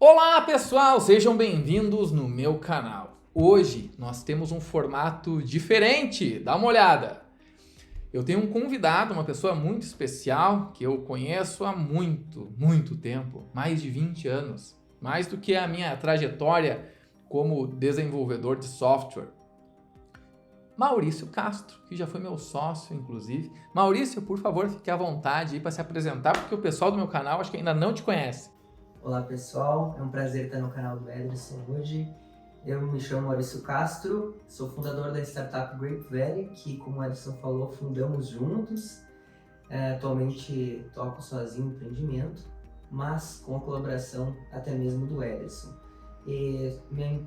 Olá pessoal, sejam bem-vindos no meu canal. Hoje nós temos um formato diferente, dá uma olhada. Eu tenho um convidado, uma pessoa muito especial que eu conheço há muito tempo, mais de 20 anos, mais do que a minha trajetória como desenvolvedor de software. Maurício Castro, que já foi meu sócio, inclusive. Maurício, por favor, fique à vontade aí para se apresentar, porque o pessoal do meu canal acho que ainda não te conhece. Olá pessoal, é um prazer estar no canal do Ederson hoje. Eu me chamo Maurício Castro, sou fundador da startup Grape Valley, que, como o Ederson falou, fundamos juntos. Atualmente toco sozinho o empreendimento, mas com a colaboração até mesmo do Ederson. E minha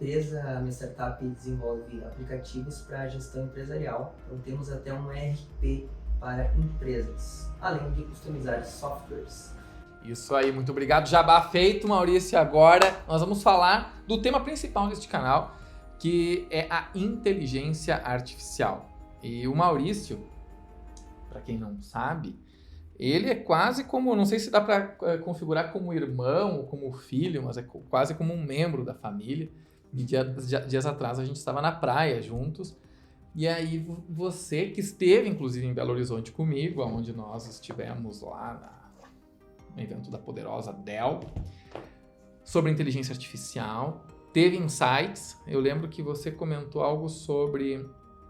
startup desenvolve aplicativos para gestão empresarial, então temos até um ERP para empresas, além de customizar softwares. Isso aí, muito obrigado. Jabá feito, Maurício. Agora nós vamos falar do tema principal deste canal, que é a inteligência artificial. E o Maurício, para quem não sabe, ele é quase como, não sei se dá para configurar como irmão ou como filho, mas é quase como um membro da família. E dias atrás a gente estava na praia juntos. E aí você que esteve, inclusive, em Belo Horizonte comigo, onde nós estivemos lá no evento da poderosa Dell, sobre inteligência artificial, teve insights. Eu lembro que você comentou algo sobre...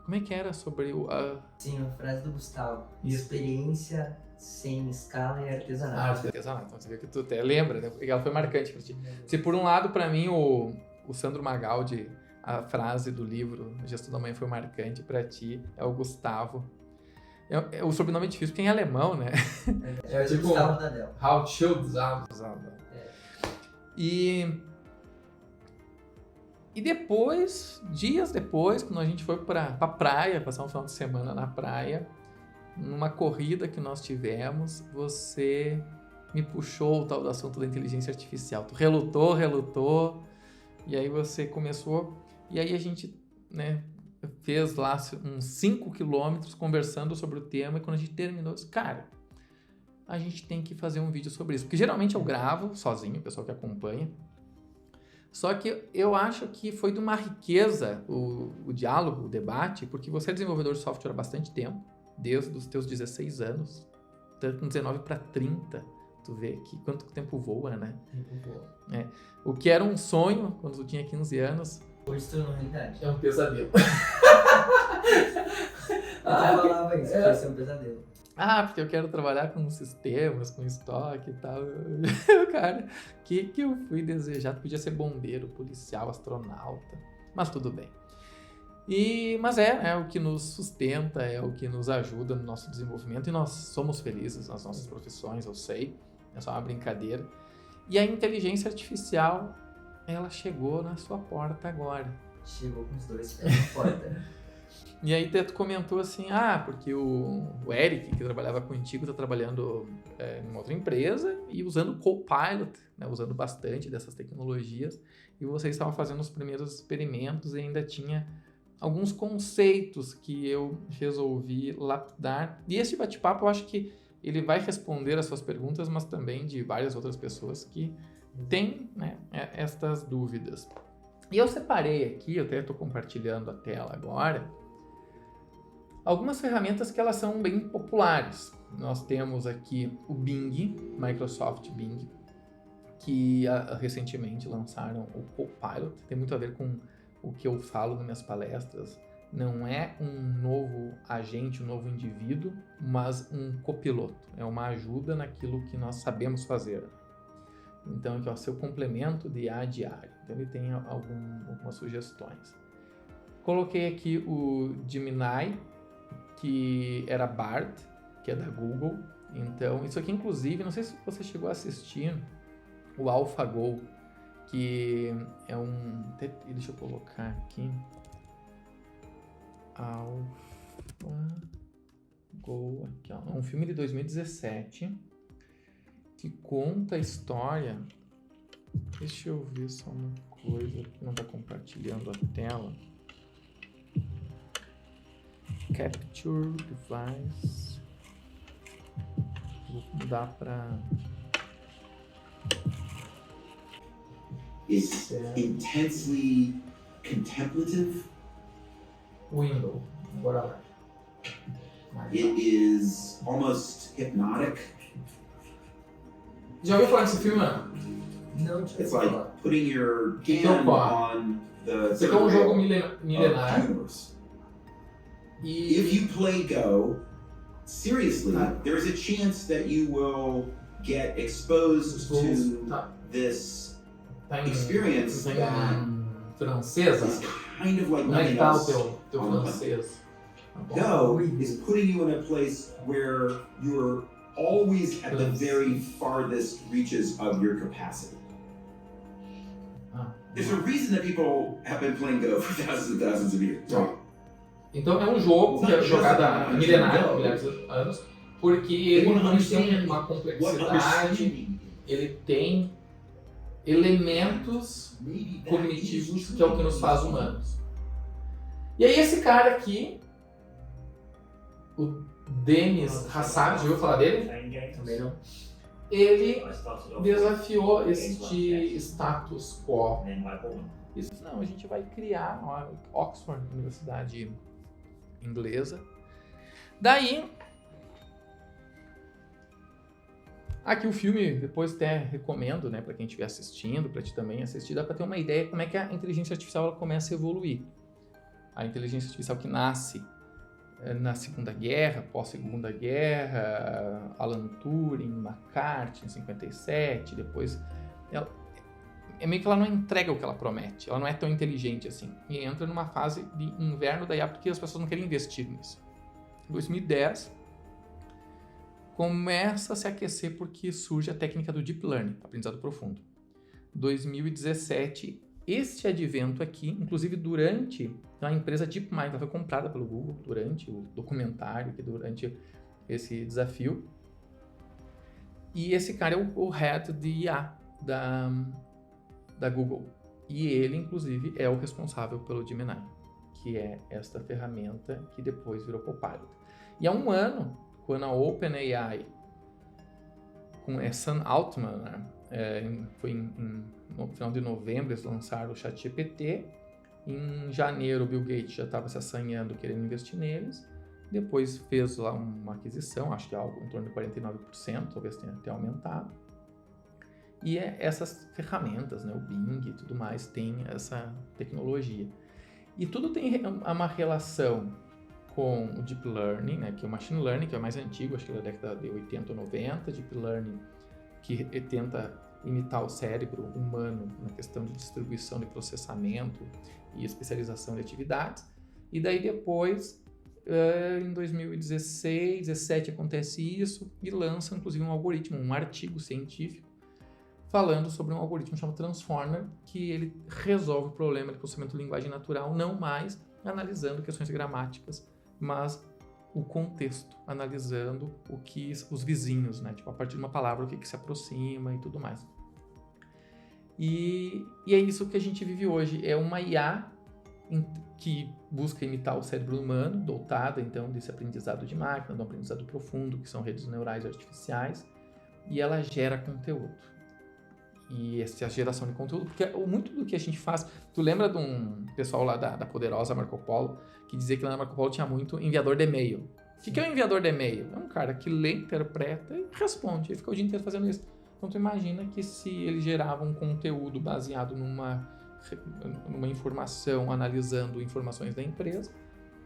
Como é que era? Sobre o... Sim, a frase do Gustavo. Experiência sem escala e artesanato. Artesanato. Então, você vê que tu até lembra, né? Porque ela foi marcante para ti. Se por um lado, para mim, o Sandro Magaldi, a frase do livro O Gesto da Manhã foi marcante, para ti é o Gustavo. O sobrenome é difícil, porque é em alemão, né? É tipo Gustavo da Dell. E depois, dias depois, quando a gente foi pra praia, passar um final de semana na praia, numa corrida que nós tivemos, você me puxou o tal do assunto da inteligência artificial. Tu relutou, e aí você começou, e aí a gente, né, fez lá uns 5 quilômetros conversando sobre o tema, e quando a gente terminou, eu disse, cara, a gente tem que fazer um vídeo sobre isso. Porque geralmente eu gravo sozinho, o pessoal que acompanha. Só que eu acho que foi de uma riqueza o diálogo, o debate, porque você é desenvolvedor de software há bastante tempo, desde os teus 16 anos, com 19 para 30, tu vê que quanto tempo voa, né? É. O que era um sonho quando tu tinha 15 anos... Hoje se tornou realidade. É um pesadelo. Eu falava isso, vai ser um pesadelo. Porque eu quero trabalhar com sistemas, com estoque e tal. Cara, que eu fui desejado? Podia ser bombeiro, policial, astronauta, mas tudo bem. Mas é o que nos sustenta, é o que nos ajuda no nosso desenvolvimento e nós somos felizes nas nossas profissões, eu sei, é só uma brincadeira. E a inteligência artificial, ela chegou na sua porta agora. Chegou com os dois pés na porta. E aí tu comentou assim, porque o Eric, que trabalhava contigo, está trabalhando em uma outra empresa e usando o Copilot, né, usando bastante dessas tecnologias, e vocês estavam fazendo os primeiros experimentos e ainda tinha alguns conceitos que eu resolvi lapidar. E esse bate-papo, eu acho que ele vai responder as suas perguntas, mas também de várias outras pessoas que têm, né, estas dúvidas. E eu separei aqui, eu até estou compartilhando a tela agora, algumas ferramentas que elas são bem populares. Nós temos aqui o Bing, Microsoft Bing, que recentemente lançaram o Copilot. Tem muito a ver com o que eu falo nas minhas palestras. Não é um novo agente, um novo indivíduo, mas um copiloto. É uma ajuda naquilo que nós sabemos fazer. Então, aqui, seu complemento de IA diário. Então, ele tem algumas sugestões. Coloquei aqui o Gemini, que era Bard, que é da Google. Então, isso aqui, inclusive, não sei se você chegou a assistir o AlphaGo, que é deixa eu colocar aqui. AlphaGo, aqui, ó. É um filme de 2017 que conta a história. Deixa eu ver só uma coisa que não está compartilhando a tela. Capture Device. Vou mudar para It's intensely contemplative. Window. Bora lá. It is almost hypnotic. Já ouviu falar desse filme, mano? Não tinha It's like falado. putting your Então, hand pá. on the Esse aqui é um jogo of milenário. universe. E If you play Go, seriously, Tá. there's a chance that you will get exposed to tá, this tá em, experience tá that em francesa? is kind of like Como é nothing que tá o else. teu francês? Tá bom? Go is putting you in a place where you're always at the very farthest reaches of your capacity. Ah. There's a reason that people have been playing Go for thousands and thousands of years. Tá. Então é um jogo que é jogado há milhares de anos, porque ele tem uma What complexidade, understanding ele tem elementos maybe that cognitivos is que é o que nos faz humanos. E aí esse cara aqui, o Denis Hassab, já ouviu falar dele? Também não. Ele desafiou este status quo. Isso, não, a gente vai criar ó, Oxford, universidade inglesa. Daí, aqui o filme, depois até recomendo, né, para quem estiver assistindo, para ti também assistir, dá para ter uma ideia como é que a inteligência artificial ela começa a evoluir. A inteligência artificial que nasce na Segunda Guerra, pós-Segunda Guerra, Alan Turing, McCarthy em 57, depois ela, é meio que ela não entrega o que ela promete, ela não é tão inteligente assim, e entra numa fase de inverno da IA porque as pessoas não querem investir nisso. Em 2010, começa a se aquecer porque surge a técnica do Deep Learning, aprendizado profundo. 2017, este advento aqui, inclusive durante a empresa DeepMind, ela foi comprada pelo Google durante o documentário, durante esse desafio. E esse cara é o head de IA da Google. E ele, inclusive, é o responsável pelo Gemini, que é esta ferramenta que depois virou Copilot. E há um ano, quando a OpenAI, com Sam Altman, né, foi no final de novembro, eles lançaram o ChatGPT. Em janeiro, o Bill Gates já estava se assanhando, querendo investir neles. Depois fez lá uma aquisição, acho que algo em torno de 49%, talvez tenha até aumentado. E essas ferramentas, né, o Bing e tudo mais, tem essa tecnologia. E tudo tem uma relação com o Deep Learning, né, que é o Machine Learning, que é o mais antigo, acho que é da década de 80 ou 90, Deep Learning, que tenta imitar o cérebro humano na questão de distribuição de processamento e especialização de atividades. E daí depois, em 2016, 2017 acontece isso e lança inclusive um algoritmo, um artigo científico falando sobre um algoritmo chamado Transformer, que ele resolve o problema de processamento de linguagem natural, não mais analisando questões gramáticas, mas o contexto, analisando o que os vizinhos, né? Tipo, a partir de uma palavra, o que se aproxima e tudo mais. E é isso que a gente vive hoje. É uma IA que busca imitar o cérebro humano, dotada, então, desse aprendizado de máquina, do aprendizado profundo, que são redes neurais artificiais, e ela gera conteúdo. E essa geração de conteúdo, porque muito do que a gente faz... Tu lembra de um pessoal lá da poderosa Marco Polo, que dizia que lá na Marco Polo tinha muito enviador de e-mail. O que é um enviador de e-mail? É um cara que lê, interpreta e responde. Ele fica o dia inteiro fazendo isso. Então tu imagina que se ele gerava um conteúdo baseado numa informação, analisando informações da empresa,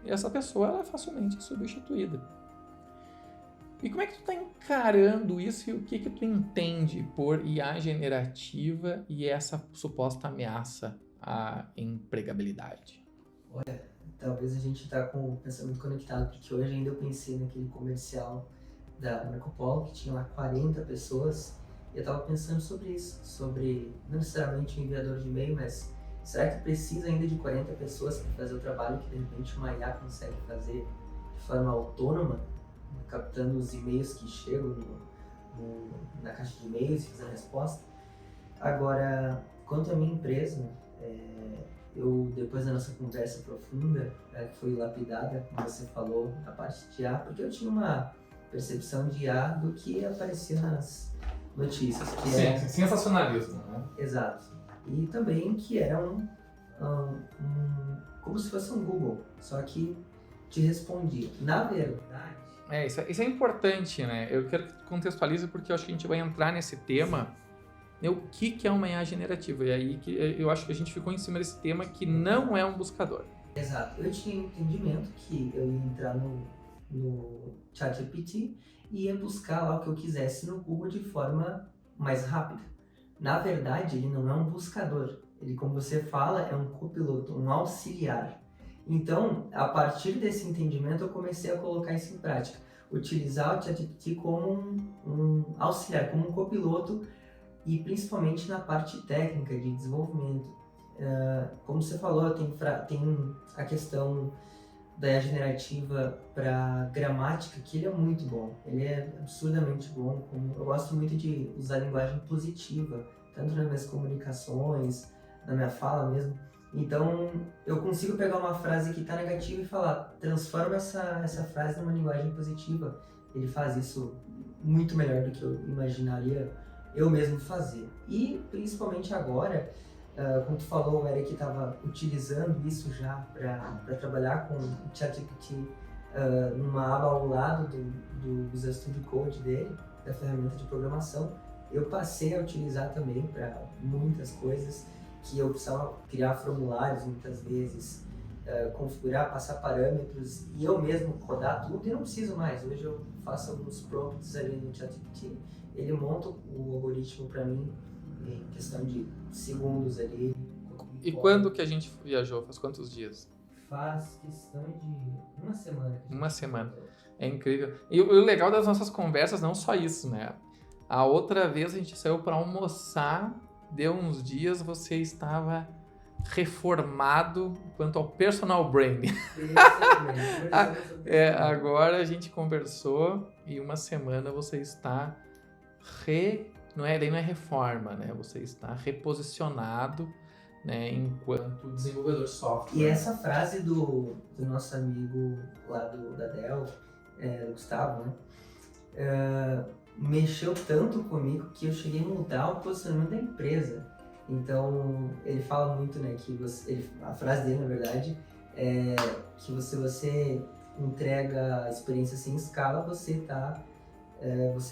essa pessoa ela é facilmente substituída. E como é que tu está encarando isso e o que tu entende por IA generativa e essa suposta ameaça à empregabilidade? Olha, talvez a gente tá com o pensamento conectado, porque hoje ainda eu pensei naquele comercial da Marco Polo, que tinha lá 40 pessoas, e eu tava pensando sobre isso, sobre não necessariamente o enviador de e-mail, mas será que precisa ainda de 40 pessoas para fazer o trabalho que de repente uma IA consegue fazer de forma autônoma, captando os e-mails que chegam na caixa de e-mails e fazendo a resposta? Agora, quanto à minha empresa, eu, depois da nossa conversa profunda, que foi lapidada, como você falou, a parte de IA, porque eu tinha uma percepção de IA do que aparecia nas notícias. Que Sim, sensacionalismo, né? Exato. E também que era como se fosse um Google, só que te respondia. Na verdade... Isso é importante, né? Eu quero que tu contextualize porque eu acho que a gente vai entrar nesse tema, né, o que é uma IA generativa. E aí que eu acho que a gente ficou em cima desse tema que não é um buscador. Exato. Eu tinha um entendimento que eu ia entrar no ChatGPT e ia buscar lá o que eu quisesse no Google de forma mais rápida. Na verdade, ele não é um buscador. Ele, como você fala, é um copiloto, um auxiliar. Então, a partir desse entendimento, eu comecei a colocar isso em prática. Utilizar o ChatGPT como um auxiliar, como um copiloto, e principalmente na parte técnica de desenvolvimento. Como você falou, tem a questão da IA generativa para gramática, que ele é muito bom. Ele é absurdamente bom. Eu gosto muito de usar linguagem positiva, tanto nas minhas comunicações, na minha fala mesmo. Então, eu consigo pegar uma frase que está negativa e falar, transforma essa frase numa linguagem positiva. Ele faz isso muito melhor do que eu imaginaria eu mesmo fazer. E, principalmente agora, como tu falou, o Eric estava utilizando isso já para trabalhar com o ChatGPT numa aba ao lado do Visual Studio Code dele, da ferramenta de programação. Eu passei a utilizar também para muitas coisas que eu precisava criar formulários muitas vezes, configurar, passar parâmetros e eu mesmo rodar tudo e não preciso mais. Hoje eu faço alguns prompts ali no ChatGPT, ele monta o algoritmo para mim em questão de segundos ali. E quando que a gente viajou? Faz quantos dias? Faz questão de uma semana. Uma semana. É incrível. E o legal das nossas conversas, não só isso, né? A outra vez a gente saiu para almoçar, deu uns dias, você estava reformado quanto ao personal branding. Agora a gente conversou e uma semana você está daí não é reforma, né? Você está reposicionado, né, enquanto desenvolvedor de software. E essa frase do nosso amigo lá da Dell, Gustavo, né? Mexeu tanto comigo que eu cheguei a mudar o posicionamento da empresa. Então, ele fala muito, né, que a frase dele, na verdade, é que você entrega a experiência sem escala, você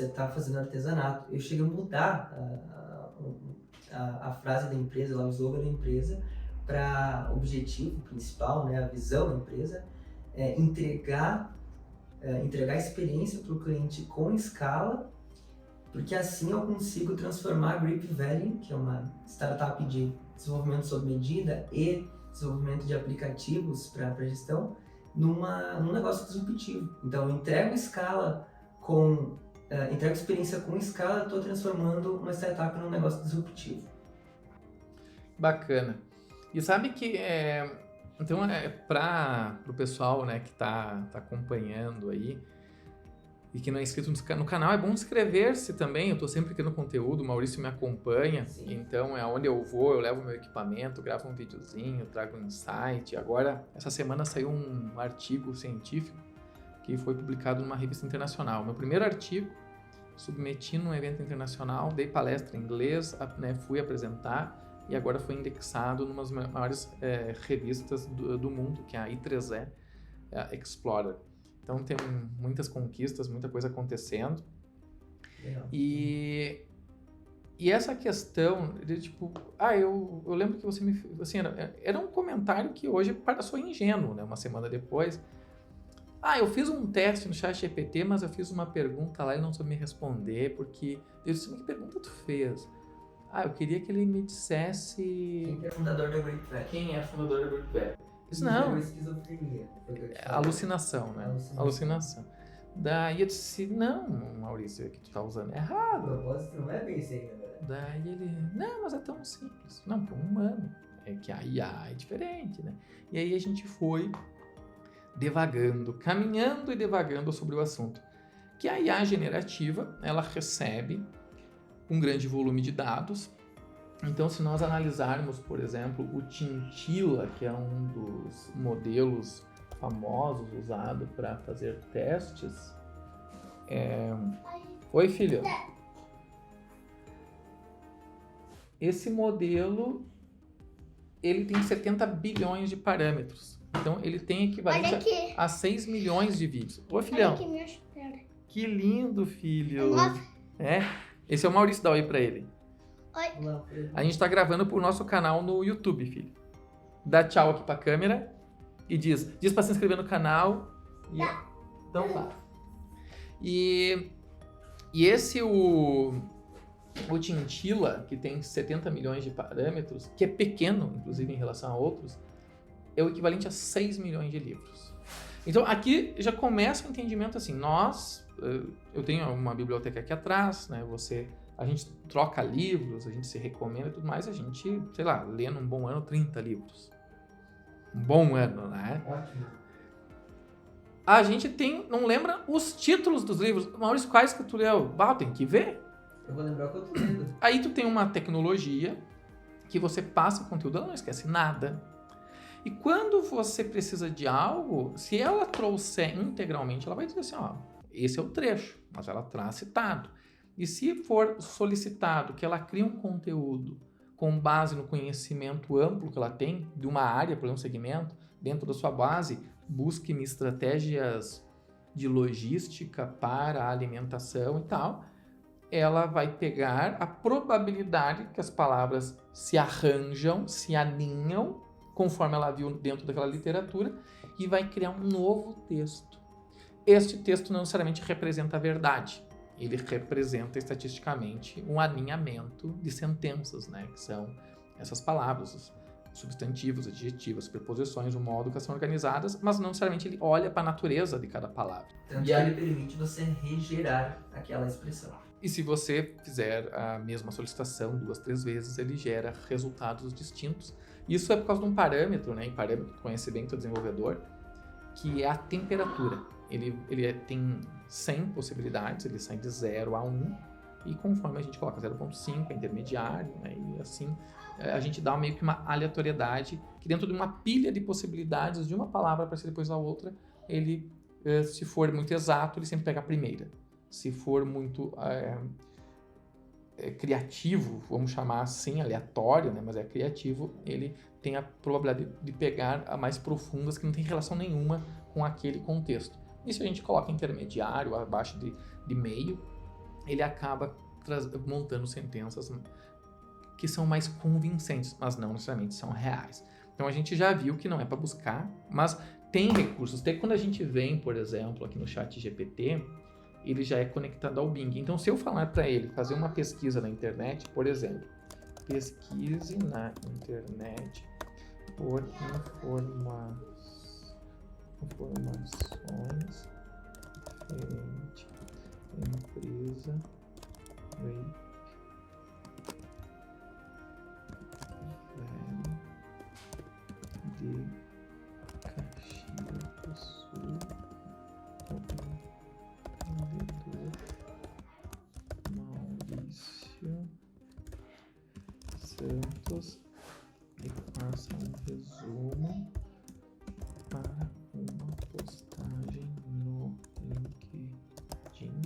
tá fazendo artesanato. Eu cheguei a mudar a frase da empresa, lá, o slogan da empresa, para objetivo principal, né, a visão da empresa, entregar a experiência para o cliente com escala, porque assim eu consigo transformar a Grape Valley, que é uma startup de desenvolvimento sob medida e desenvolvimento de aplicativos para gestão, num negócio disruptivo. Então eu entrego escala entrego experiência com escala, estou transformando uma startup num negócio disruptivo. Bacana. E sabe que então para o pessoal, né, que está acompanhando aí e que não é inscrito no canal, é bom inscrever-se também. Eu estou sempre criando conteúdo, o Maurício me acompanha. Sim. Então é onde eu vou, eu levo meu equipamento, gravo um videozinho, trago um insight. Agora, essa semana saiu um artigo científico que foi publicado numa revista internacional. Meu primeiro artigo, submeti num evento internacional, dei palestra em inglês, né, fui apresentar e agora foi indexado numa das maiores revistas do mundo, que é a I3E Explorer. Então tem muitas conquistas, muita coisa acontecendo. Legal. E essa questão de tipo, eu lembro que você me... Assim, era um comentário que hoje passou ingênuo, né? Uma semana depois. Eu fiz um teste no ChatGPT, mas eu fiz uma pergunta lá e não soube me responder, porque... Eu disse, mas que pergunta tu fez? Eu queria que ele me dissesse... Quem é fundador da Grape Valley? Quem é fundador da Grape Valley? Não. Esquizofrenia. Alucinação, né? Alucinação. Daí eu disse, não, Maurício, que tu tá usando é errado. O propósito não é bem isso aí, na verdade. Daí ele, não, mas é tão simples. Não, para um humano. É que a IA é diferente, né? E aí a gente foi devagando, caminhando e devagando sobre o assunto. Que a IA generativa, ela recebe um grande volume de dados. Então, se nós analisarmos, por exemplo, o Tintila, que é um dos modelos famosos usado para fazer testes. Oi, filho. esse modelo, ele tem 70 bilhões de parâmetros. Então, ele tem equivalente a 6 milhões de vídeos. Ô, filhão. Olha aqui meus pés. Que lindo, filho. Nossa. Esse é o Maurício, dá oi pra ele. Oi. A gente tá gravando pro nosso canal no YouTube, filho. Dá tchau aqui pra câmera e diz pra se inscrever no canal. Então tá. E esse, o Tintila, que tem 70 milhões de parâmetros, que é pequeno, inclusive, em relação a outros, é o equivalente a 6 milhões de livros. Então, aqui já começa o entendimento assim, eu tenho uma biblioteca aqui atrás, né, a gente troca livros, a gente se recomenda e tudo mais, a gente, sei lá, lê num bom ano 30 livros. Um bom ano, né? Ótimo. A gente não lembra os títulos dos livros. Maurício, quais que tu leu? Tem que ver. Eu vou lembrar o que eu tô lendo. Aí tu tem uma tecnologia que você passa o conteúdo, ela não esquece nada. E quando você precisa de algo, se ela trouxer integralmente, ela vai dizer assim, esse é o trecho, mas ela traz citado. E se for solicitado que ela crie um conteúdo com base no conhecimento amplo que ela tem de uma área, por exemplo, um segmento, dentro da sua base, busque-me estratégias de logística para a alimentação e tal, ela vai pegar a probabilidade que as palavras se arranjam, se alinham, conforme ela viu dentro daquela literatura, e vai criar um novo texto. Este texto não necessariamente representa a verdade. Ele representa estatisticamente um alinhamento de sentenças, né? Que são essas palavras, os substantivos, adjetivos, preposições, o modo que elas são organizadas, mas não necessariamente ele olha para a natureza de cada palavra. Tanto que ele permite você regerar aquela expressão. E se você fizer a mesma solicitação 2, 3 vezes, ele gera resultados distintos. Isso é por causa de um parâmetro, né? Parâmetro que tu conhece bem, teu desenvolvedor, que é a temperatura. Ele tem 100 possibilidades, ele sai de 0 a 1, e conforme a gente coloca 0.5 é intermediário, né? E assim a gente dá meio que uma aleatoriedade, que dentro de uma pilha de possibilidades de uma palavra para ser depois a outra, ele, se for muito exato, ele sempre pega a primeira. Se for muito criativo, vamos chamar assim, aleatório, né? Mas é criativo, ele tem a probabilidade de pegar a mais profundas que não tem relação nenhuma com aquele contexto. E se a gente coloca intermediário, abaixo de meio, ele acaba montando sentenças que são mais convincentes, mas não necessariamente são reais. Então a gente já viu que não é para buscar, mas tem recursos. Até quando a gente vem, por exemplo, aqui no ChatGPT, ele já é conectado ao Bing. Então se eu falar para ele fazer uma pesquisa na internet, por exemplo, pesquise na internet por informações referente à empresa Grape de Caxias do Sul, o vendedor Maurício Santos, e faça um resumo para uma postagem no LinkedIn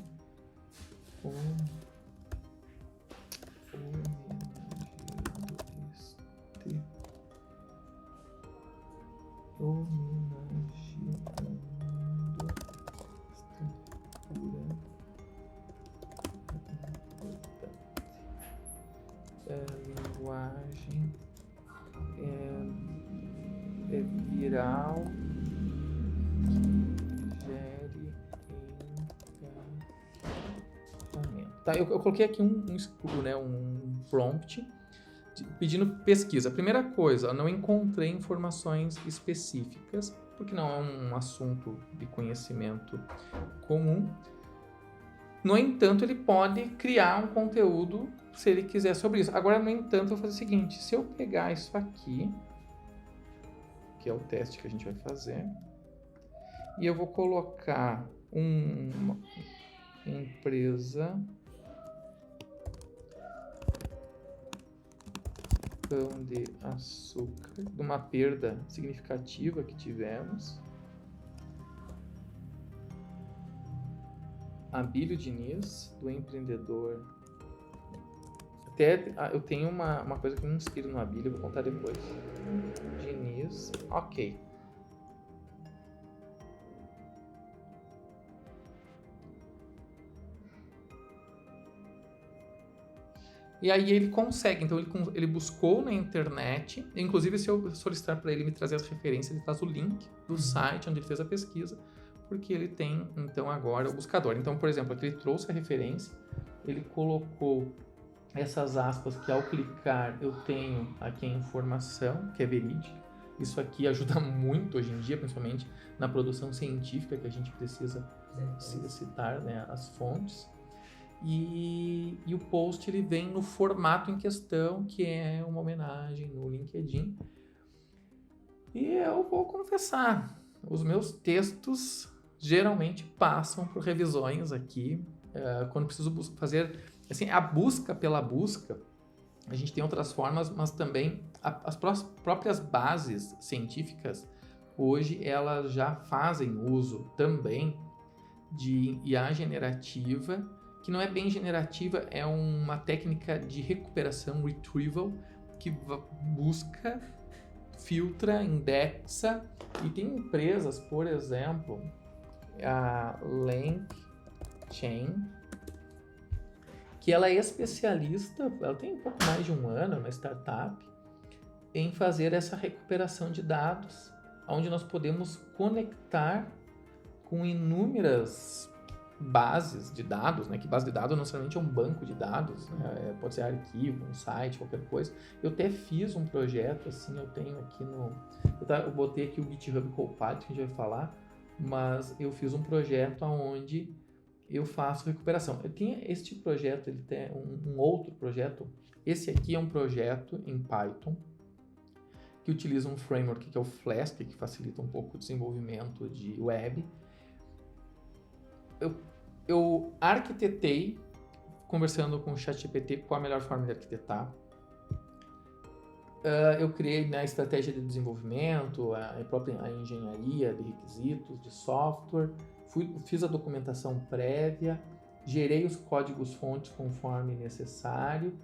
homenageando a linguagem viral que gere engajamento. Tá, eu coloquei aqui um prompt pedindo pesquisa. Primeira coisa, eu não encontrei informações específicas, porque não é um assunto de conhecimento comum. No entanto, ele pode criar um conteúdo se ele quiser sobre isso. Agora, no entanto, eu vou fazer o seguinte, se eu pegar isso aqui, que é o teste que a gente vai fazer, e eu vou colocar uma empresa Pão de Açúcar, de uma perda significativa que tivemos. Abílio Diniz, do empreendedor eu tenho uma coisa que me inspira no Abílio, vou contar depois. Diniz, ok. E aí ele consegue, então ele buscou na internet, inclusive se eu solicitar para ele me trazer as referências, ele traz o link do site onde ele fez a pesquisa, porque ele tem, então, agora o buscador. Então, por exemplo, aqui ele trouxe a referência, ele colocou essas aspas que ao clicar eu tenho aqui a informação, que é verídica. Isso aqui ajuda muito hoje em dia, principalmente na produção científica, que a gente precisa citar, né, as fontes. E o post ele vem no formato em questão, que é uma homenagem no LinkedIn. E eu vou confessar, os meus textos geralmente passam por revisões aqui, quando preciso fazer assim, a busca pela busca. A gente tem outras formas, mas também as próprias bases científicas hoje elas já fazem uso também de IA generativa, que não é bem generativa, é uma técnica de recuperação, retrieval, que busca, filtra, indexa, e tem empresas, por exemplo, a LangChain, que ela é especialista, ela tem um pouco mais de um ano, uma startup, em fazer essa recuperação de dados, onde nós podemos conectar com inúmeras bases de dados, né? Que base de dados não necessariamente é um banco de dados, né? Pode ser arquivo, um site, qualquer coisa. Eu até fiz um projeto, assim, eu tenho aqui eu botei aqui o GitHub Copilot, que a gente vai falar, mas eu fiz um projeto onde eu faço recuperação. Eu tinha este projeto, ele tem um outro projeto. Esse aqui é um projeto em Python, que utiliza um framework que é o Flask, que facilita um pouco o desenvolvimento de web. Eu arquitetei, conversando com o ChatGPT, qual a melhor forma de arquitetar. Eu criei a estratégia de desenvolvimento, a própria engenharia de requisitos, de software, fiz a documentação prévia, gerei os códigos-fontes conforme necessário,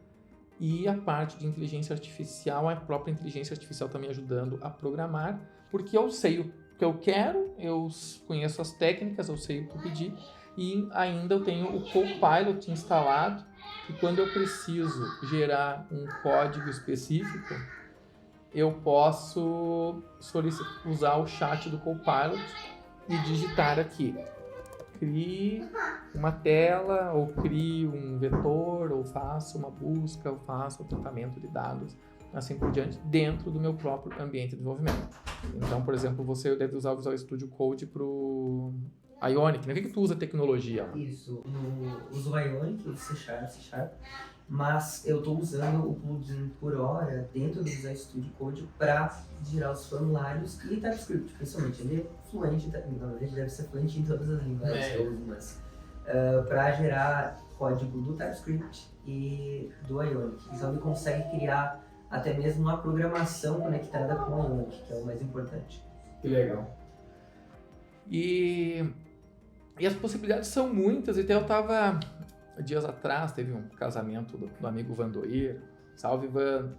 e a parte de inteligência artificial, a própria inteligência artificial está me ajudando a programar, porque eu sei o que eu quero, eu conheço as técnicas, eu sei o que pedir, e ainda eu tenho o Copilot instalado, e quando eu preciso gerar um código específico, eu posso usar o chat do Copilot e digitar aqui: crie uma tela, ou crie um vetor, ou faça uma busca, ou faça o tratamento de dados, assim por diante, dentro do meu próprio ambiente de desenvolvimento. Então, por exemplo, você deve usar o Visual Studio Code para o Ionic, né? O que tu usa tecnologia? Isso, uso o Ionic, o C Sharp, mas eu estou usando o plugin por hora dentro do Visual Studio Code para gerar os formulários e TypeScript, principalmente. Ele é fluente, na verdade deve ser fluente em todas as linguagens que eu uso, mas para gerar código do TypeScript e do Ionic. Então ele consegue criar até mesmo uma programação conectada com o Ionic, que é o mais importante. Que legal. E as possibilidades são muitas. Então eu estava, dias atrás, teve um casamento do amigo Vandoir, salve Vando,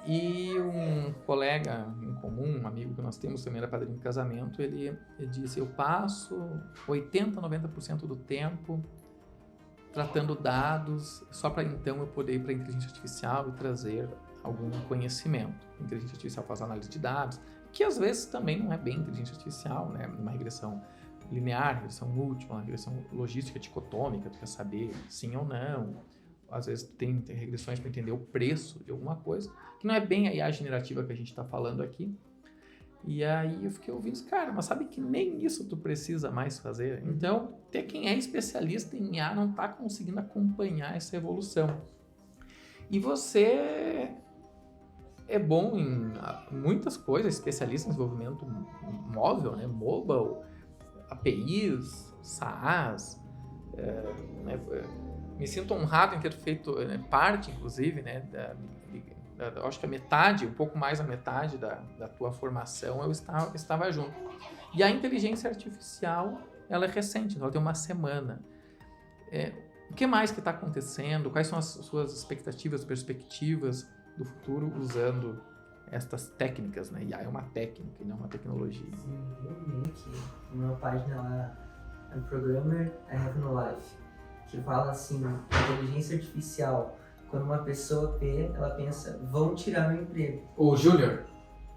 e um colega em comum, um amigo que nós temos, também era padrinho de casamento, ele disse: eu passo 80%, 90% do tempo tratando dados, só para então eu poder ir para a inteligência artificial e trazer algum conhecimento. A inteligência artificial faz análise de dados, que às vezes também não é bem inteligência artificial, né? Uma regressão linear, regressão múltipla, uma regressão logística dicotômica, tu quer saber sim ou não. Às vezes tem regressões para entender o preço de alguma coisa, que não é bem a IA generativa que a gente está falando aqui. E aí eu fiquei ouvindo, cara, mas sabe que nem isso tu precisa mais fazer? Então, até quem é especialista em IA não está conseguindo acompanhar essa evolução. E você é bom em muitas coisas, especialista em desenvolvimento móvel, né? Mobile, APIs, SaaS. Me sinto honrado em ter feito parte, inclusive, né, eu acho que um pouco mais da metade da tua formação eu estava junto. E a inteligência artificial, ela é recente, ela tem uma semana. O que mais que está acontecendo? Quais são as suas expectativas, perspectivas do futuro usando estas técnicas, né? IA é uma técnica e não uma tecnologia. Sim, eu vi aqui numa página lá, I'm Programmer I Have No Life, que fala assim, inteligência artificial, quando uma pessoa ela pensa, vão tirar meu emprego. O Júnior?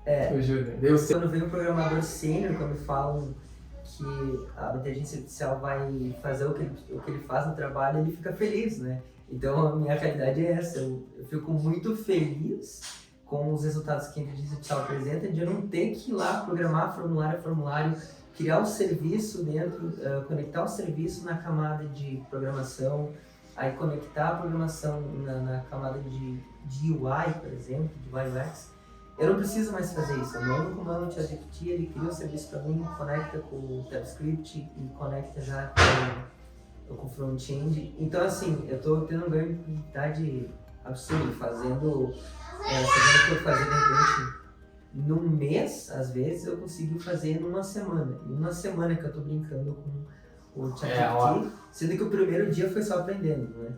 É. O Júnior. Quando vem um programador sênior, quando falam que a inteligência artificial vai fazer o que ele faz no trabalho, ele fica feliz, né? Então a minha realidade é essa, eu fico muito feliz com os resultados que a inteligência artificial apresenta, de eu não ter que ir lá programar formulário a formulário, criar um serviço dentro, conectar o serviço na camada de programação, aí conectar a programação na camada de UI, por exemplo, de UI UX. Eu não preciso mais fazer isso, eu mando um comando no ChatGPT, ele cria um serviço para mim, conecta com o TypeScript e conecta já com o front-end. Então assim, eu estou tendo um ganho de produtividade absurdo, fazendo o que eu fazia de repente num mês, às vezes, eu consigo fazer numa semana. Em uma semana que eu estou brincando com o ChatGPT, sendo que o primeiro dia foi só aprendendo, né?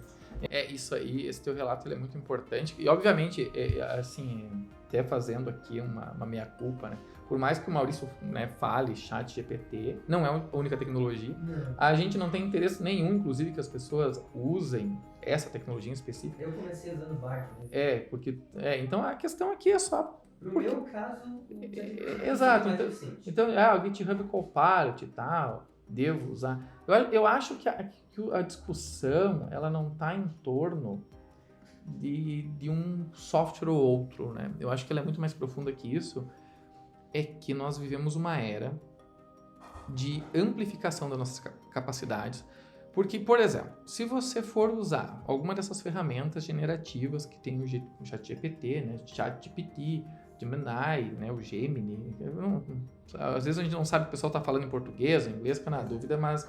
É isso aí, esse teu relato ele é muito importante e obviamente, assim, até fazendo aqui uma meia-culpa, né? Por mais que o Maurício, né, fale ChatGPT, não é a única tecnologia, a gente não tem interesse nenhum, inclusive, que as pessoas usem essa tecnologia em específico. Eu comecei usando Bard. Né? Então a questão aqui é só... No meu caso... Exato, então o GitHub Copilot e tal, devo usar. Eu acho que a discussão, ela não está em torno de um software ou outro, né? Eu acho que ela é muito mais profunda que isso, é que nós vivemos uma era de amplificação das nossas capacidades, porque, por exemplo, se você for usar alguma dessas ferramentas generativas que tem o ChatGPT, né, ChatGPT, Gemini, né, o Gemini, às vezes a gente não sabe se o pessoal está falando em português ou em inglês, fica na dúvida, mas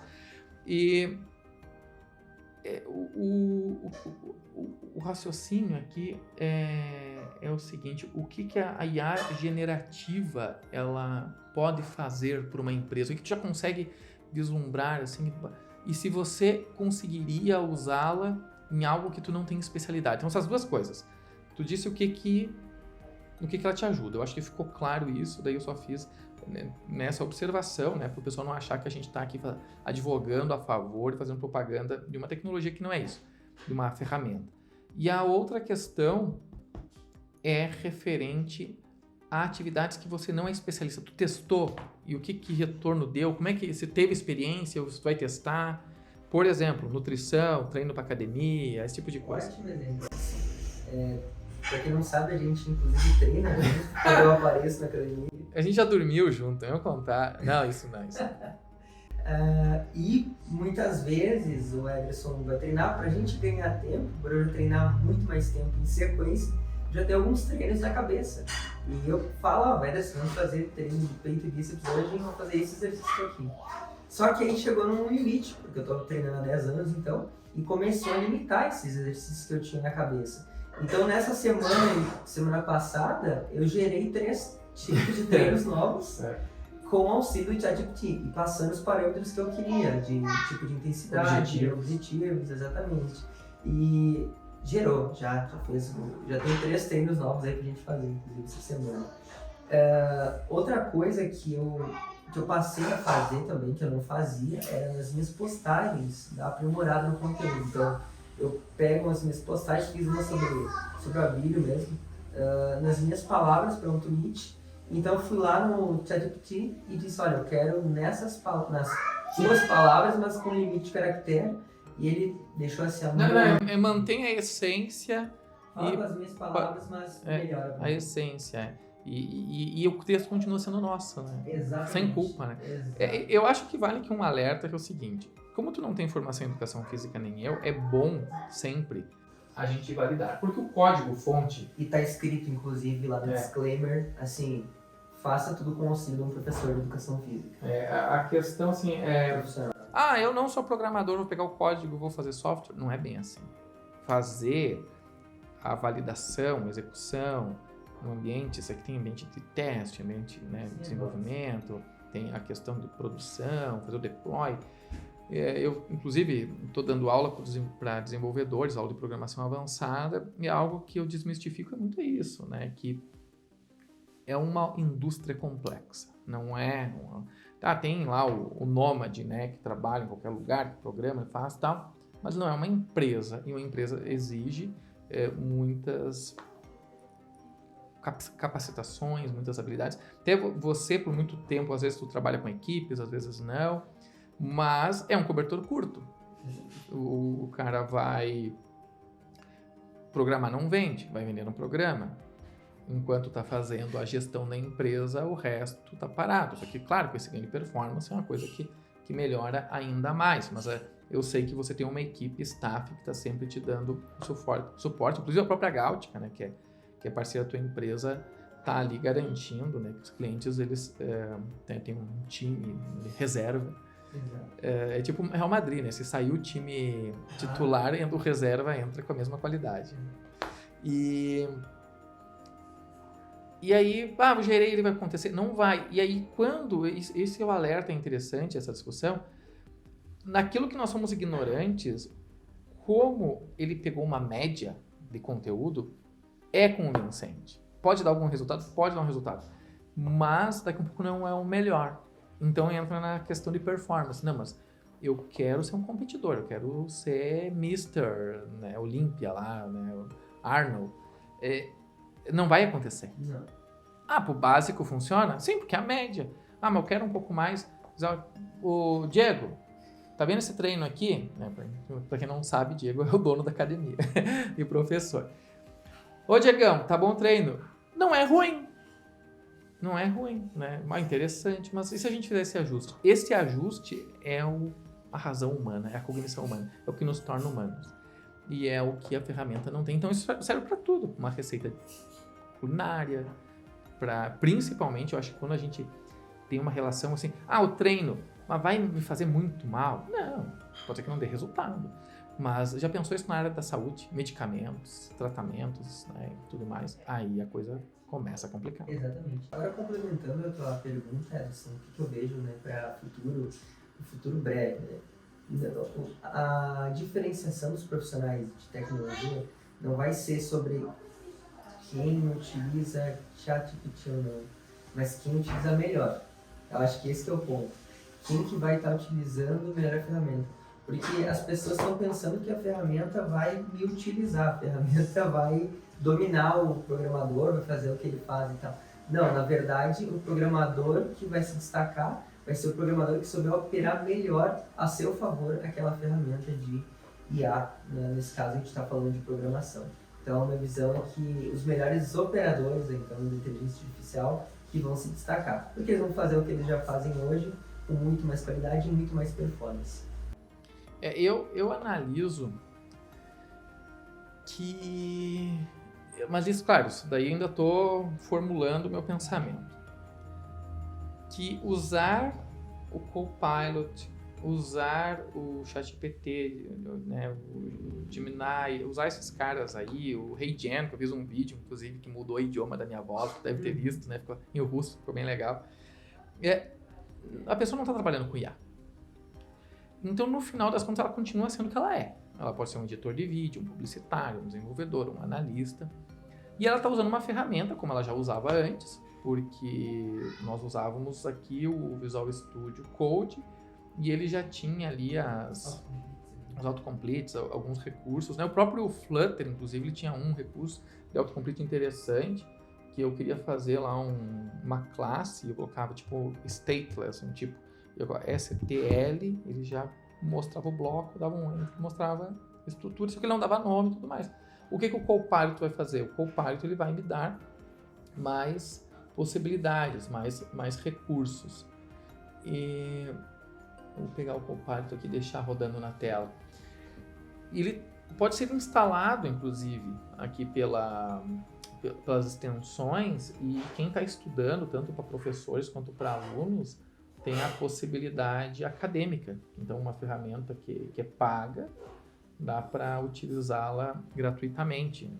o raciocínio aqui é o seguinte, o que a IA generativa ela pode fazer para uma empresa? O que tu já consegue vislumbrar, assim, e se você conseguiria usá-la em algo que tu não tem especialidade? Então, essas duas coisas. Tu disse no que ela te ajuda. Eu acho que ficou claro isso, daí eu só fiz nessa observação, né, para o pessoal não achar que a gente está aqui advogando a favor e fazendo propaganda de uma tecnologia que não é isso, de uma ferramenta. E a outra questão é referente a atividades que você não é especialista. Tu testou e o que retorno deu? Como é que você teve experiência? Você vai testar? Por exemplo, nutrição, treino para academia, esse tipo de coisa. Ótimo exemplo. Pra quem não sabe, a gente inclusive treina junto, porque eu apareço na academia. A gente já dormiu junto, eu vou contar. Não, isso não. E muitas vezes o Ederson vai treinar pra gente ganhar tempo, para eu treinar muito mais tempo em sequência, já tem alguns treinos na cabeça. E eu falo, Ederson, vamos fazer treino de peito e bíceps hoje e vamos fazer esse exercício aqui. Só que aí chegou num limite, porque eu tô treinando há 10 anos então, e começou a limitar esses exercícios que eu tinha na cabeça. Então nessa semana passada, eu gerei 3 tipos de treinos novos com o auxílio do ChatGPT e passando os parâmetros que eu queria, de tipo de intensidade, objetivos, exatamente. E gerou, já tem 3 treinos novos aí pra gente fazer, inclusive essa semana. Outra coisa que eu passei a fazer também, que eu não fazia, era nas minhas postagens, dar aprimorada no conteúdo. Então, eu pego as minhas postagens, fiz uma sobre a Bíblia mesmo, nas minhas palavras para um tweet. Então eu fui lá no ChatGPT e disse, olha, eu quero nas 2 palavras, mas com limite de caractere. E ele deixou assim mantém a essência. Fala com as minhas palavras, mas melhor. A essência, E o texto continua sendo nosso, né? Exatamente. Sem culpa, né? Eu acho que vale aqui um alerta, que é o seguinte. Como tu não tem formação em educação física nem eu, é bom sempre a gente validar. Porque o código-fonte... E tá escrito, inclusive, lá no disclaimer, assim, faça tudo com o auxílio de um professor de educação física. A questão, assim, eu não sou programador, vou pegar o código, vou fazer software. Não é bem assim. Fazer a validação, a execução no ambiente, isso aqui tem ambiente de teste, ambiente, né, de desenvolvimento, tem a questão de produção, fazer o deploy. Eu, inclusive, estou dando aula para desenvolvedores, aula de programação avançada, e algo que eu desmistifico é muito isso, né? Que é uma indústria complexa, não é... tem lá o nômade, né? Que trabalha em qualquer lugar, que programa, faz tal, mas não é uma empresa, e uma empresa exige muitas capacitações, muitas habilidades. Até você, por muito tempo, às vezes tu trabalha com equipes, às vezes não, mas é um cobertor curto. O cara vai programar, não vende, vai vender um programa. Enquanto está fazendo a gestão da empresa, o resto está parado. Só que, claro, com esse ganho de performance é uma coisa que melhora ainda mais, mas eu sei que você tem uma equipe, staff, que está sempre te dando suporte, inclusive a própria Gautica, né, que é parceira da tua empresa, está ali garantindo, né, que os clientes eles têm um time de reserva. É tipo o Real Madrid, né? Se sair o time titular, o reserva entra com a mesma qualidade. E aí, o gerei, ele vai acontecer? Não vai. E aí, quando... Esse é o alerta interessante, essa discussão. Naquilo que nós somos ignorantes, como ele pegou uma média de conteúdo, é convincente. Pode dar algum resultado? Pode dar um resultado. Mas, daqui a pouco, não é o melhor. Então, entra na questão de performance. Não, mas eu quero ser um competidor. Eu quero ser Mr. Né, Olímpia lá, né, Arnold. Não vai acontecer. Não. Pro básico funciona? Sim, porque é a média. Mas eu quero um pouco mais. O Diego, tá vendo esse treino aqui? Pra quem não sabe, Diego é o dono da academia e professor. Ô, Diegão, tá bom o treino? Não é ruim. Não é ruim, né? Mas interessante. Mas e se a gente fizer esse ajuste? Esse ajuste é a razão humana, é a cognição humana. É o que nos torna humanos. E é o que a ferramenta não tem. Então, isso serve para tudo. Uma receita culinária, principalmente, eu acho que quando a gente tem uma relação assim, o treino, mas vai me fazer muito mal? Não, pode ser que não dê resultado. Mas já pensou isso na área da saúde? Medicamentos, tratamentos, né, e tudo mais. Aí a coisa começa a complicar. Exatamente. Agora, complementando a tua pergunta, Edson, o que eu vejo, né, para o futuro breve, né? A diferenciação dos profissionais de tecnologia não vai ser sobre quem utiliza ChatGPT ou não, mas quem utiliza melhor. Eu acho que esse que é o ponto. Quem que vai estar utilizando melhor a ferramenta? Porque as pessoas estão pensando que a ferramenta vai me utilizar, a ferramenta vai dominar o programador, vai fazer o que ele faz e tal. Não, na verdade, o programador que vai se destacar vai ser o programador que souber operar melhor a seu favor aquela ferramenta de IA, né? Nesse caso a gente está falando de programação. Então a minha visão é que os melhores operadores então, da inteligência artificial que vão se destacar, porque eles vão fazer o que eles já fazem hoje com muito mais qualidade e muito mais performance. Eu analiso que... Mas isso, claro, isso daí ainda estou formulando o meu pensamento. Que usar o Copilot, usar o ChatGPT, né, o Gemini, usar esses caras aí, o HeyGen, que eu fiz um vídeo, inclusive, que mudou o idioma da minha voz, tu deve ter visto, né, ficou em russo, ficou bem legal. A pessoa não está trabalhando com IA. Então, no final das contas, ela continua sendo o que ela é. Ela pode ser um editor de vídeo, um publicitário, um desenvolvedor, um analista. E ela está usando uma ferramenta, como ela já usava antes, porque nós usávamos aqui o Visual Studio Code e ele já tinha ali os autocompletes, alguns recursos, né? O próprio Flutter, inclusive, ele tinha um recurso de autocomplete interessante, que eu queria fazer lá uma classe, eu colocava tipo stateless, tipo STL, ele já mostrava o bloco, dava um enter, mostrava a estrutura, só que ele não dava nome e tudo mais. O que o Copilot vai fazer? O Copilot ele vai me dar mais possibilidades, mais recursos. E vou pegar o Copilot aqui e deixar rodando na tela. Ele pode ser instalado, inclusive, aqui pelas extensões, e quem está estudando, tanto para professores quanto para alunos, tem a possibilidade acadêmica. Então, uma ferramenta que é paga, dá para utilizá-la gratuitamente.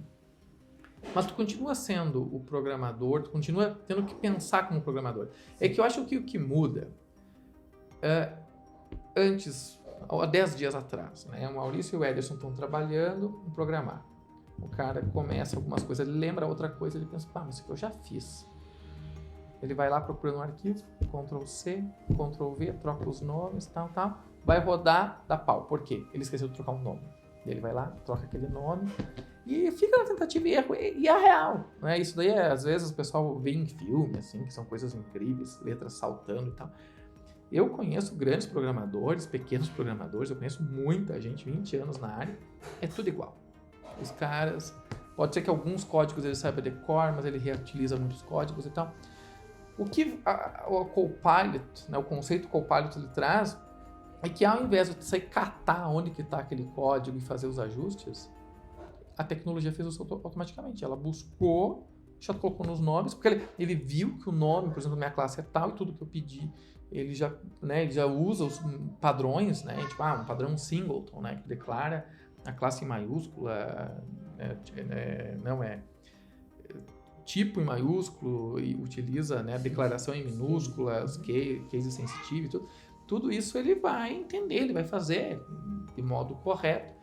Mas tu continua sendo o programador, tu continua tendo que pensar como programador. É que eu acho que o que muda, antes, há 10 dias atrás, né? O Maurício e o Ederson estão trabalhando em programar. O cara começa algumas coisas, ele lembra outra coisa, ele pensa, mas isso aqui eu já fiz. Ele vai lá procurando um arquivo, Ctrl+C, Ctrl+V, troca os nomes, tal, vai rodar, dá pau. Por quê? Ele esqueceu de trocar um nome. Ele vai lá, troca aquele nome e fica na tentativa e erro. E é real, né? Isso daí, às vezes, o pessoal vê em filme, assim, que são coisas incríveis, letras saltando e tal. Eu conheço grandes programadores, pequenos programadores, eu conheço muita gente, 20 anos na área, é tudo igual. Os caras, pode ser que alguns códigos ele saiba de cor, mas ele reutiliza muitos códigos e tal. O que o Copilot, né, o conceito Copilot ele traz é que ao invés de você catar onde que está aquele código e fazer os ajustes, a tecnologia fez isso automaticamente. Ela buscou, já colocou nos nomes, porque ele viu que o nome, por exemplo, da minha classe é tal e tudo que eu pedi, ele já usa os padrões, né, tipo, um padrão singleton, né, que declara a classe em maiúscula, tipo em maiúsculo e utiliza, né, declaração em minúsculas, case sensitive, tudo isso ele vai entender, ele vai fazer de modo correto,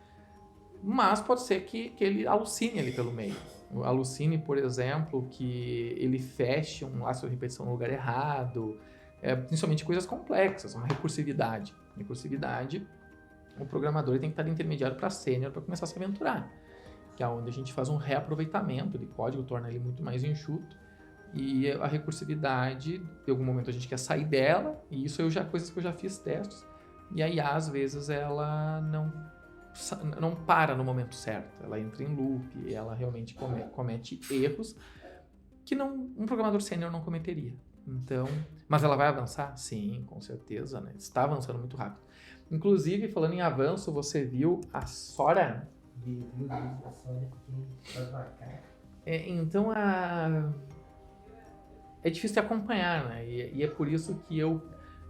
mas pode ser que ele alucine ali pelo meio. Alucine, por exemplo, que ele feche um laço de repetição no lugar errado, principalmente coisas complexas, uma recursividade. Recursividade, o programador tem que estar de intermediário para sênior para começar a se aventurar, que é onde a gente faz um reaproveitamento de código, torna ele muito mais enxuto, e a recursividade, em algum momento a gente quer sair dela, e isso coisas que eu já fiz testes, e aí às vezes ela não para no momento certo, ela entra em loop, e ela realmente comete erros que um programador sênior não cometeria. Então, mas ela vai avançar? Sim, com certeza, né? Está avançando muito rápido. Inclusive, falando em avanço, você viu a Sora? Vi o vídeo da Sora que faz marcar. Então, é difícil de acompanhar, né? E é por isso que eu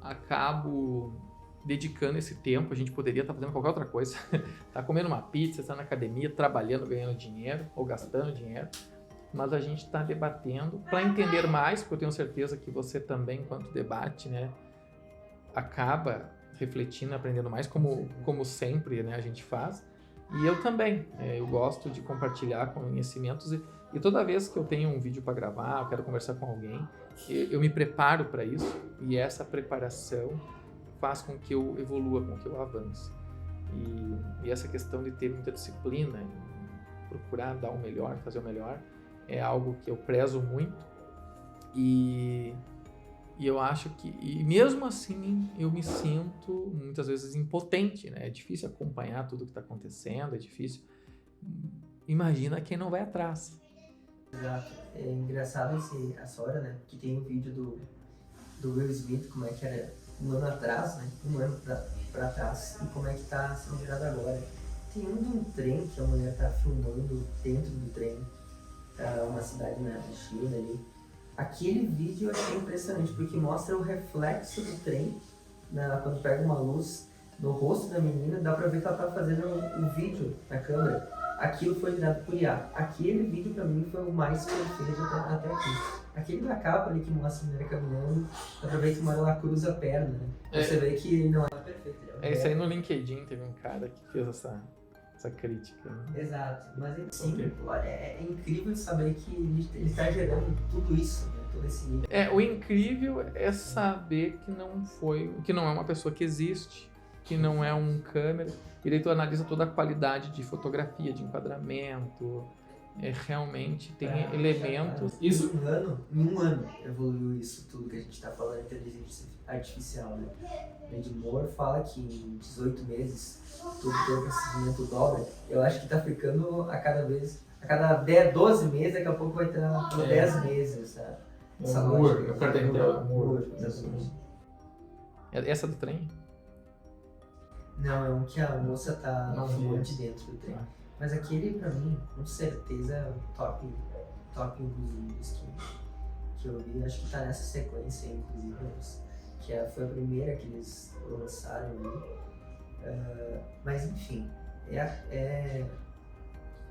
acabo dedicando esse tempo. A gente poderia estar fazendo qualquer outra coisa. Tá comendo uma pizza, está na academia, trabalhando, ganhando dinheiro ou gastando dinheiro. Mas a gente está debatendo para entender mais, porque eu tenho certeza que você também, enquanto debate, né, acaba refletindo, aprendendo mais, como sempre, né, a gente faz. E eu também, eu gosto de compartilhar conhecimentos e toda vez que eu tenho um vídeo para gravar, eu quero conversar com alguém, eu me preparo para isso e essa preparação faz com que eu evolua, com que eu avance. E essa questão de ter muita disciplina, procurar dar o melhor, fazer o melhor, é algo que eu prezo muito e eu acho que, e mesmo assim, eu me sinto muitas vezes impotente, né? É difícil acompanhar tudo que está acontecendo, é difícil. Imagina quem não vai atrás. Exato. É engraçado a Sora, né? Que tem um vídeo do Will Smith, como é que era um ano atrás, né? Um ano pra trás, e como é que tá sendo gerado agora. Tem um de um trem que a mulher tá filmando dentro do trem, uma cidade na China ali. Aquele vídeo eu achei impressionante, porque mostra o reflexo do trem, quando pega uma luz no rosto da menina, dá pra ver que ela tá fazendo um vídeo na câmera. Aquilo foi gerado por IA. Aquele vídeo pra mim foi o mais perfeito até aqui. Aquele da capa ali que mostra a mulher caminhando, dá pra ver que uma hora ela cruza a perna, né? Você vê que não é perfeito. Isso aí no LinkedIn teve um cara que fez essa crítica. Né? Exato, mas assim, é incrível saber que ele está gerando tudo isso, né? Todo esse nível. O incrível é saber que não é uma pessoa que existe, que não é um câmera, e daí tu analisa toda a qualidade de fotografia, de enquadramento, realmente tem elementos. Isso em um ano evoluiu isso tudo que a gente está falando de inteligência artificial, né? Ed Moore fala que em 18 meses todo o processamento dobra. Eu acho que está ficando a cada 12 meses, daqui a pouco vai estar 10 meses, essa Moore, o cardenal. Moore, exatamente. Essa do trem? Não, é um que a moça tá no monte dentro do trem. Mas aquele, pra mim, com certeza é o top inclusive, que eu vi. Acho que tá nessa sequência, inclusive, que foi a primeira que eles lançaram ali. Mas, enfim, é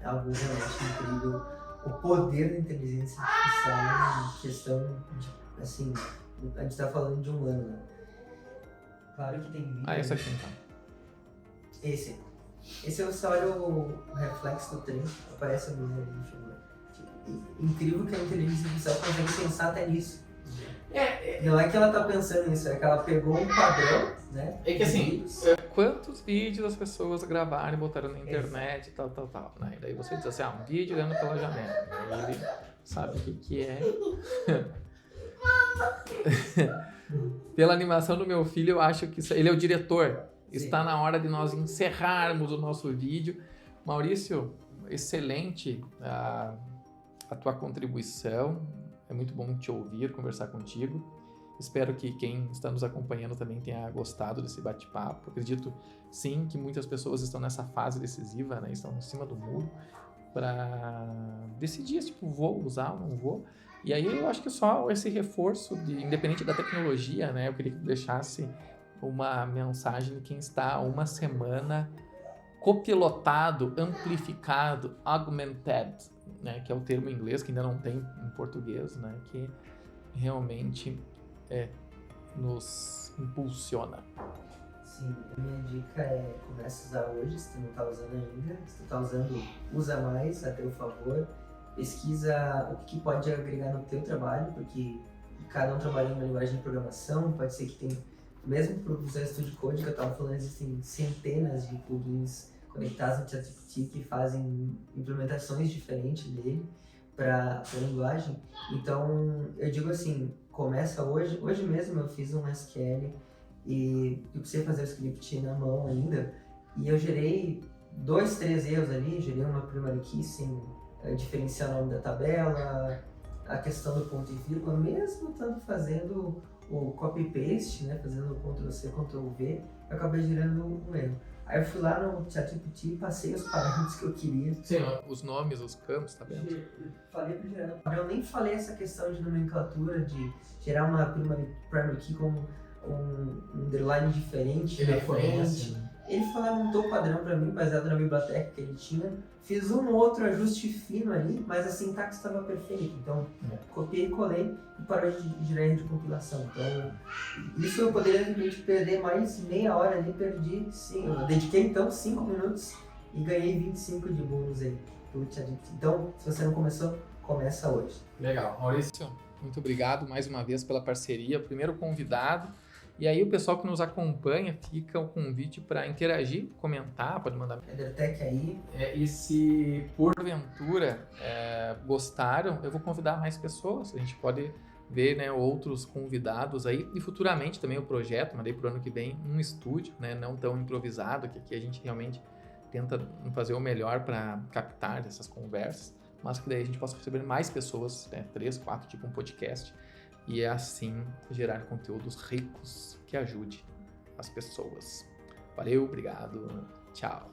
algo realmente incrível. O poder da inteligência artificial em questão de, assim, a gente tá falando de um ano, né? Claro que tem vídeo. Essa aqui então. Esse você olha o reflexo do trem, aparece a luz ali no filme. Incrível que a inteligência artificial consegue pensar até nisso. Não é que ela tá pensando nisso, é que ela pegou um padrão, né? É que assim, quantos vídeos as pessoas gravaram e botaram na internet e tal, né? E daí você diz assim, um vídeo olhando pela janela. Aí ele sabe o que é. Pela animação do meu filho, eu acho que ele é o diretor. Sim. Está na hora de nós encerrarmos o nosso vídeo. Maurício, excelente a tua contribuição. É muito bom te ouvir, conversar contigo. Espero que quem está nos acompanhando também tenha gostado desse bate-papo. Acredito, sim, que muitas pessoas estão nessa fase decisiva, né? Estão em cima do muro para decidir, tipo, vou usar ou não vou. E aí eu acho que só esse reforço, independente da tecnologia, né? Eu queria que tu deixasse uma mensagem de quem está há uma semana copilotado, amplificado, augmented, né? Que é o termo em inglês que ainda não tem em português, né? Que realmente nos impulsiona. Sim, a minha dica é começa a usar hoje, se tu não está usando ainda. Se tu está usando, usa mais a teu favor. Pesquisa o que pode agregar no teu trabalho, porque cada um trabalha em uma linguagem de programação, pode ser que tem, mesmo para o Visual Studio Code que eu estava falando, existem centenas de plugins conectados no ChatGPT que fazem implementações diferentes dele para a linguagem. Então, eu digo assim, começa hoje. Hoje mesmo eu fiz um SQL e eu precisei fazer o script na mão ainda, e eu gerei 2, 3 erros ali, gerei uma primary key sem diferenciar o nome da tabela, a questão do ponto e vírgula, mesmo estando fazendo o copy-paste, né, fazendo o Ctrl+C, Ctrl+V, eu acabei gerando um erro. Aí eu fui lá no ChatGPT e passei os parâmetros que eu queria. Sim, os nomes, os campos, tá vendo? Falei para gerar. Eu nem falei essa questão de nomenclatura, de gerar uma primary key com um underline diferente na frente. Ele montou o padrão para mim, baseado na biblioteca que ele tinha. Fiz um ou outro ajuste fino ali, mas a sintaxe estava perfeita. Então, copiei e colei e parou de gerar erro de compilação. Então, isso eu poderia realmente perder mais meia hora ali, perdi sim. Eu dediquei então 5 minutos e ganhei 25 de bônus aí. Então, se você não começou, começa hoje. Legal. Maurício, muito obrigado mais uma vez pela parceria. Primeiro convidado. E aí o pessoal que nos acompanha, fica o convite para interagir, comentar, pode mandar. EtherTech aí. E se porventura gostaram, eu vou convidar mais pessoas. A gente pode ver, né, outros convidados aí. E futuramente também o projeto, mandei para o ano que vem, um estúdio, né, não tão improvisado, que aqui a gente realmente tenta fazer o melhor para captar essas conversas, mas que daí a gente possa receber mais pessoas, né, 3, 4, tipo um podcast. E é assim gerar conteúdos ricos que ajude as pessoas. Valeu, obrigado, tchau.